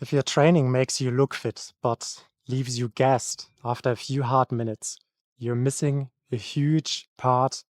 If your training makes you look fit, but leaves you gassed after a few hard minutes, you're missing a huge part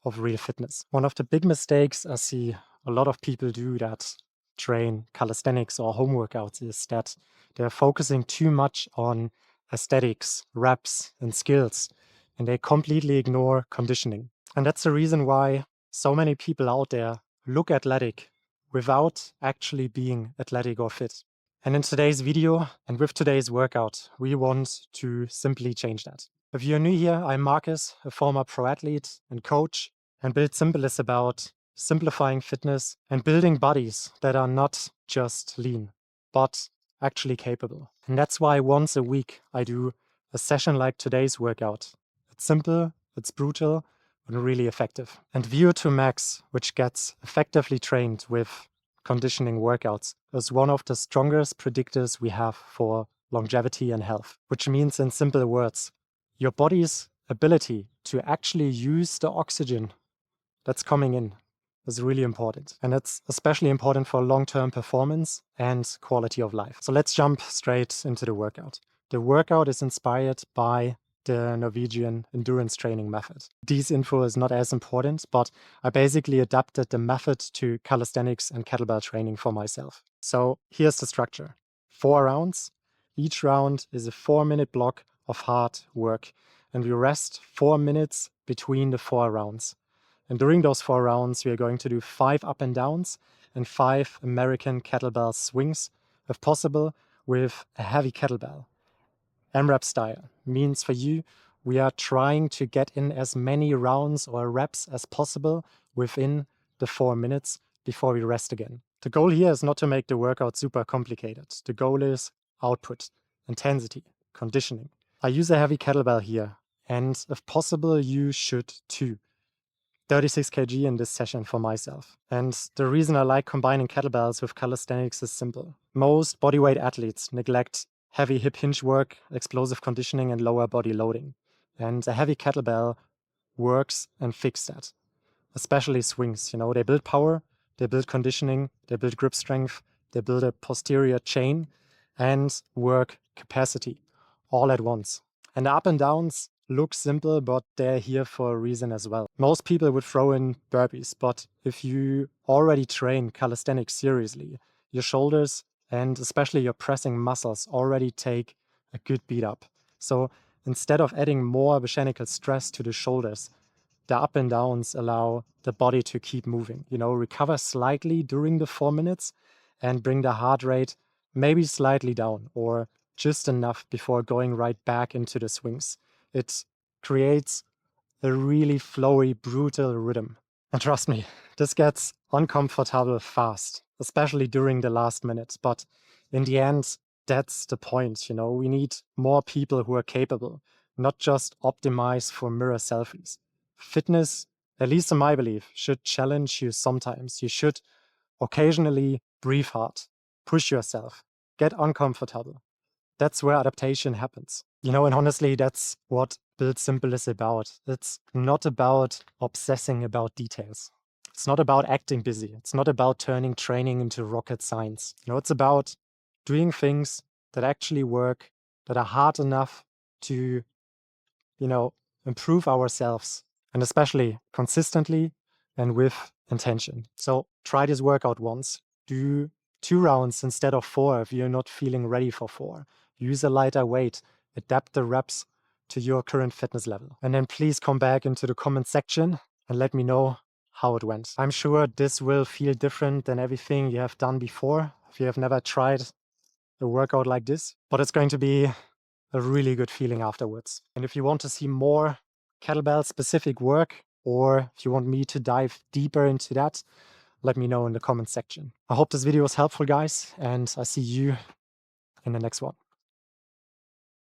of real fitness. One of the big mistakes I see a lot of people do that train calisthenics or home workouts is that they're focusing too much on aesthetics, reps, and skills, and they completely ignore conditioning. And that's the reason why so many people out there look athletic without actually being athletic or fit. And in today's video and with today's workout, we want to simply change that. If you're new here, I'm Marcus, a former pro athlete and coach, and BuiltSimple is about simplifying fitness and building bodies that are not just lean, but actually capable. And that's why once a week I do a session like today's workout. It's simple, it's brutal, and really effective. And VO2 max, which gets effectively trained with conditioning workouts, is one of the strongest predictors we have for longevity and health, which means, in simple words, your body's ability to actually use the oxygen that's coming in is really important. And it's especially important for long-term performance and quality of life. So let's jump straight into the workout. The workout is inspired by the Norwegian endurance training method. This info is not as important, but I basically adapted the method to calisthenics and kettlebell training for myself. So here's the structure. 4 rounds. Each round is a 4-minute block of hard work, and we rest 4 minutes between the 4 rounds. And during those 4 rounds, we are going to do 5 up and downs and 5 American kettlebell swings, if possible, with a heavy kettlebell. AMRAP style means for you, we are trying to get in as many rounds or reps as possible within the 4 minutes before we rest again. The goal here is not to make the workout super complicated. The goal is output, intensity, conditioning. I use a heavy kettlebell here, and if possible, you should too. 36 kg in this session for myself. And the reason I like combining kettlebells with calisthenics is simple. Most bodyweight athletes neglect heavy hip hinge work, explosive conditioning, and lower body loading. And a heavy kettlebell works and fixes that. Especially swings, they build power, they build conditioning, they build grip strength, they build a posterior chain and work capacity all at once. And the up and downs look simple, but they're here for a reason as well. Most people would throw in burpees, but if you already train calisthenics seriously, your shoulders and especially your pressing muscles already take a good beat up. So instead of adding more mechanical stress to the shoulders, the up and downs allow the body to keep moving, recover slightly during the 4 minutes and bring the heart rate maybe slightly down or just enough before going right back into the swings. It creates a really flowy, brutal rhythm. And trust me, this gets uncomfortable fast, especially during the last minute. But in the end, that's the point. We need more people who are capable, not just optimize for mirror selfies. Fitness, at least in my belief, should challenge you sometimes. You should occasionally breathe hard, push yourself, get uncomfortable. That's where adaptation happens. And honestly, that's what BuiltSimple is about. It's not about obsessing about details. It's not about acting busy. It's not about turning training into rocket science. It's about doing things that actually work, that are hard enough to, improve ourselves, and especially consistently and with intention. So try this workout once. Do 2 rounds instead of 4 if you're not feeling ready for 4. Use a lighter weight. Adapt the reps to your current fitness level. And then please come back into the comment section and let me know how it went. I'm sure this will feel different than everything you have done before if you have never tried a workout like this, but it's going to be a really good feeling afterwards. And if you want to see more kettlebell specific work, or if you want me to dive deeper into that, let me know in the comment section. I hope this video was helpful, guys, and I see you in the next one.